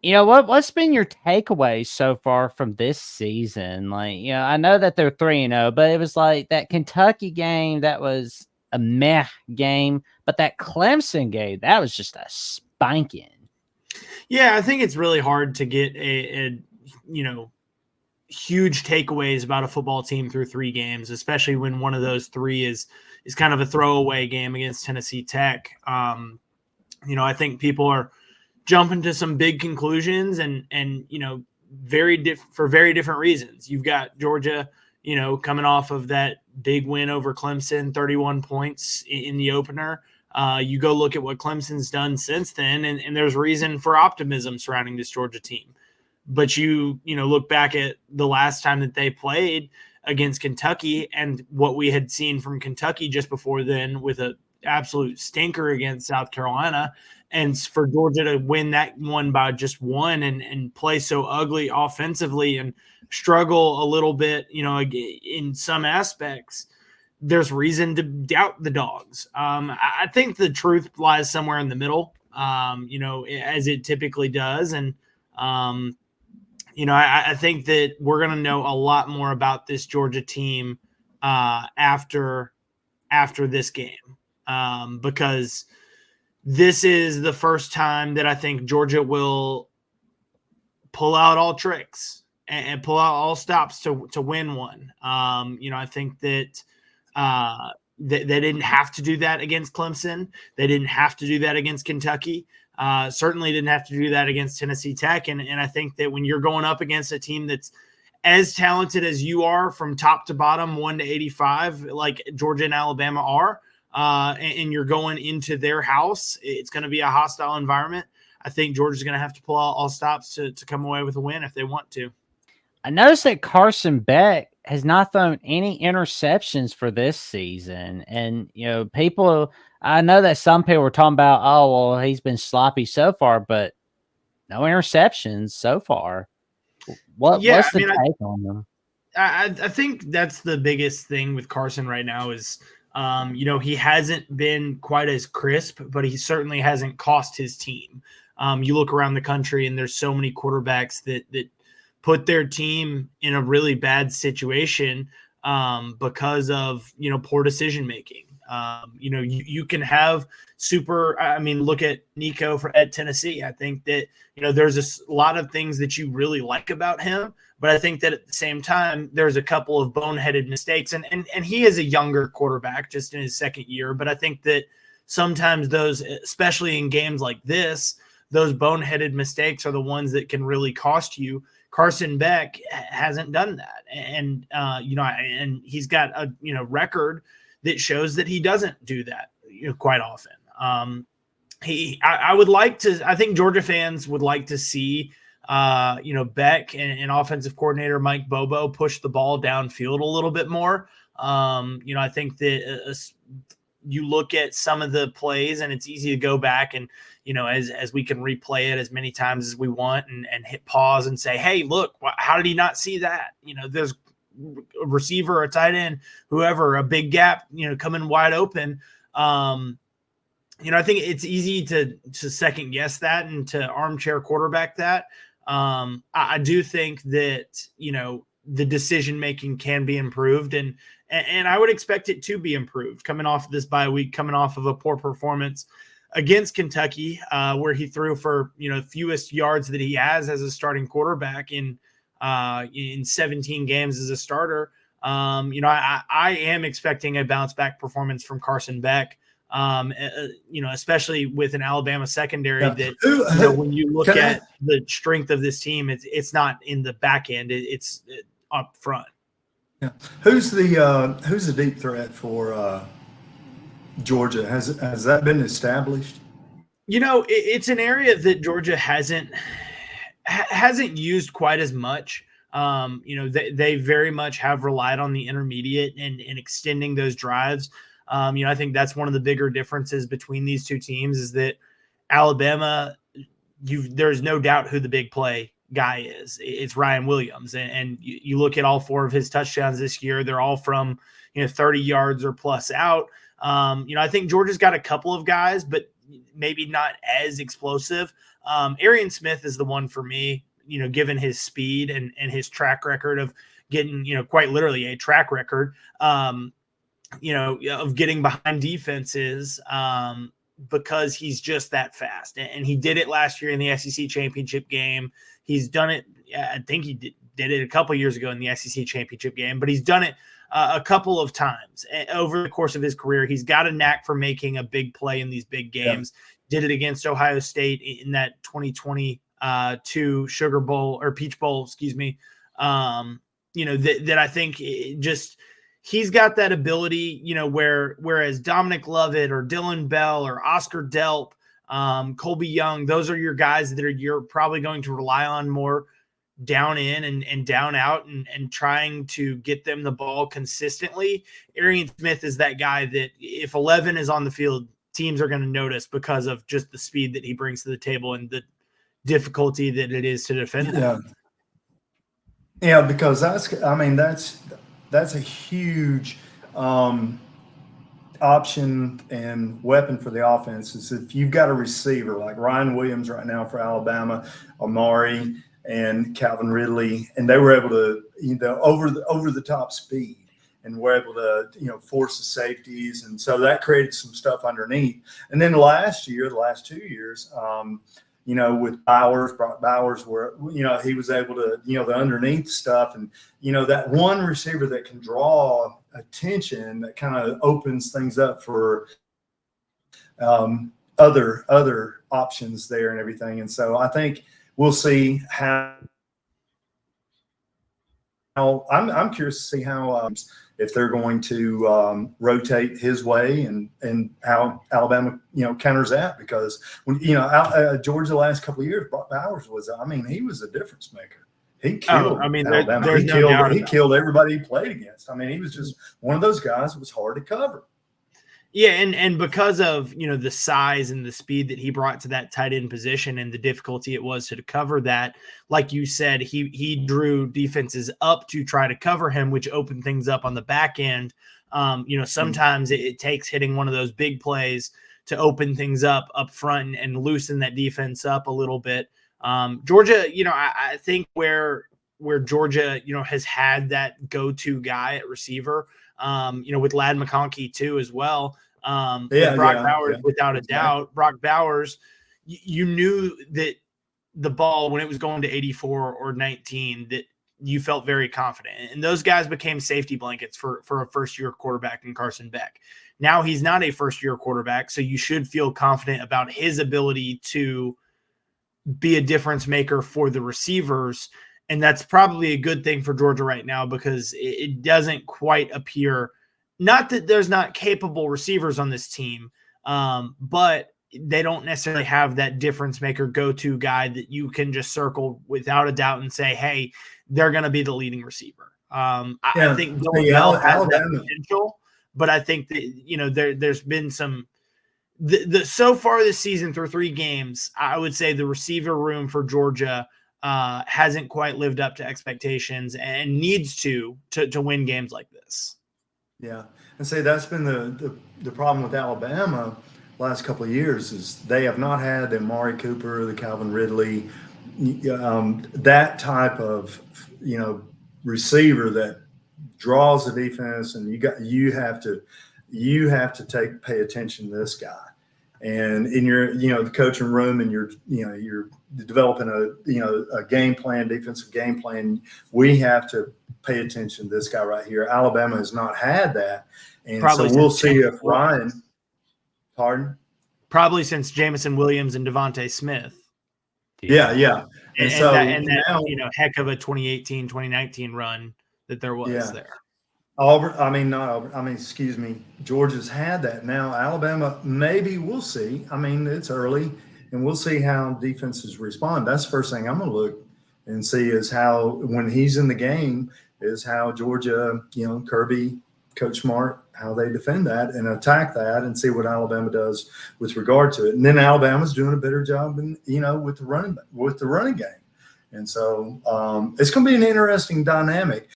What's been your takeaways so far from this season? Like, I know that they're 3-0, but it was like that Kentucky game that was a meh game, but that Clemson game, that was just a spanking. Yeah, I think it's really hard to get huge takeaways about a football team through 3 games, especially when one of those 3 is kind of a throwaway game against Tennessee Tech. I think people are jumping to some big conclusions and for very different reasons. You've got Georgia, coming off of that big win over Clemson, 31 points in the opener. You go look at what Clemson's done since then, and there's reason for optimism surrounding this Georgia team. But you look back at the last time that they played against Kentucky and what we had seen from Kentucky just before then with an absolute stinker against South Carolina. And for Georgia to win that one by just 1 and play so ugly offensively and struggle a little bit, in some aspects, there's reason to doubt the Dogs. I think the truth lies somewhere in the middle, as it typically does. And, I think that we're going to know a lot more about this Georgia team after this game, because this is the first time that I think Georgia will pull out all tricks and pull out all stops to win one. I think that they didn't have to do that against Clemson. They didn't have to do that against Kentucky. Certainly didn't have to do that against Tennessee Tech. And I think that when you're going up against a team that's as talented as you are from top to bottom, 1 to 85, like Georgia and Alabama are, and you're going into their house, it's going to be a hostile environment. I think Georgia's going to have to pull out all stops to come away with a win if they want to. I noticed that Carson Beck has not thrown any interceptions for this season. And, I know that some people were talking about, oh, well, he's been sloppy so far, but no interceptions so far. What's the take on him? I think that's the biggest thing with Carson right now is, he hasn't been quite as crisp, but he certainly hasn't cost his team. You look around the country and there's so many quarterbacks that put their team in a really bad situation because of, poor decision making. You can have look at Nico at Tennessee. I think that, there's a lot of things that you really like about him, but I think that at the same time, there's a couple of boneheaded mistakes and he is a younger quarterback just in his second year. But I think that sometimes those, especially in games like this, those boneheaded mistakes are the ones that can really cost you. Carson Beck hasn't done that. And, and he's got a, record that shows that he doesn't do that quite often. I think Georgia fans would like to see, Beck and offensive coordinator Mike Bobo push the ball downfield a little bit more. I think that you look at some of the plays and it's easy to go back and, as we can replay it as many times as we want and hit pause and say, hey, look, how did he not see that? There's a receiver, a tight end, whoever, a big gap, coming wide open. I think it's easy to second guess that and to armchair quarterback that. I do think that, the decision-making can be improved and I would expect it to be improved coming off of this bye week, coming off of a poor performance against Kentucky, where he threw for, fewest yards that he has as a starting quarterback in 17 games as a starter. I am expecting a bounce back performance from Carson Beck, especially with an Alabama secondary that, when you look at the strength of this team, it's not in the back end, it's up front. Yeah. Who's the deep threat for Georgia? Has that been established? It's an area that Georgia hasn't used quite as much. They very much have relied on the intermediate and extending those drives. I think that's one of the bigger differences between these two teams is that Alabama, there's no doubt who the big play guy is. It's Ryan Williams. And you look at all 4 of his touchdowns this year, they're all from, 30 yards or plus out. I think Georgia's got a couple of guys, but maybe not as explosive. Arian Smith is the one for me, given his speed and his track record of getting, quite literally a track record, of getting behind defenses, because he's just that fast. And he did it last year in the SEC championship game. He's done it. I think he did it a couple years ago in the SEC championship game, but he's done it a couple of times over the course of his career. He's got a knack for making a big play in these big games. Yeah. Did it against Ohio State in that 2022 Sugar Bowl or Peach Bowl, excuse me. That I think he's got that ability, whereas Dominic Lovett or Dylan Bell or Oscar Delp, Colby Young, those are your guys that you're probably going to rely on more down in and down out and trying to get them the ball consistently. Arian Smith is that guy that if 11 is on the field, teams are going to notice because of just the speed that he brings to the table and the difficulty that it is to defend him. Yeah, because that's a huge option and weapon for the offense. Is if you've got a receiver like Ryan Williams right now for Alabama, Amari and Calvin Ridley, and they were able to, over the top speed, and were able to, force the safeties, and so that created some stuff underneath. And then the last 2 years, with Brock Bowers, where, he was able to, the underneath stuff, and, that one receiver that can draw attention, that kind of opens things up for other options there and everything. And so I think we'll see how I'm curious to see how if they're going to rotate his way and how Alabama counters that, because when Georgia the last couple of years, Brock Bowers was he was a difference maker. He killed Alabama. He killed everybody he played against. He was just one of those guys that was hard to cover. Yeah, and because of the size and the speed that he brought to that tight end position and the difficulty it was to cover that, like you said, he drew defenses up to try to cover him, which opened things up on the back end. Sometimes it takes hitting one of those big plays to open things up front and loosen that defense up a little bit. Georgia, I think where Georgia, has had that go-to guy at receiver, with Ladd McConkey too as well. Brock Bowers, without a doubt. Brock Bowers, you knew that the ball, when it was going to 84 or 19, that you felt very confident. And those guys became safety blankets for a first-year quarterback in Carson Beck. Now he's not a first-year quarterback, so you should feel confident about his ability to be a difference maker for the receivers. And that's probably a good thing for Georgia right now, because it doesn't quite appear, not that there's not capable receivers on this team, but they don't necessarily have that difference maker go-to guy that you can just circle without a doubt and say, hey, they're going to be the leading receiver. I think Dylan Bell has that potential, but I think that, there's been some so far this season through 3 games, I would say the receiver room for Georgia hasn't quite lived up to expectations and needs to win games like this. Yeah, and say that's been the problem with Alabama last couple of years, is they have not had the Amari Cooper, the Calvin Ridley, that type of receiver that draws the defense, and you have to pay attention to this guy. And in your the coaching room, and you're developing a game plan, defensive game plan, we have to pay attention to this guy right here. Alabama has not had that, and probably so we'll see if Ryan. Pardon? Probably since Jamison Williams and Devontae Smith. Yeah. And that now, heck of a 2018, 2019 run that there was there. Excuse me. Georgia's had that. Now Alabama, maybe we'll see. It's early, and we'll see how defenses respond. That's the first thing I'm going to look and see, is how, when he's in the game, is how Georgia, Kirby, Coach Smart, how they defend that and attack that, and see what Alabama does with regard to it. And then Alabama's doing a better job, with the running game. And so it's going to be an interesting dynamic.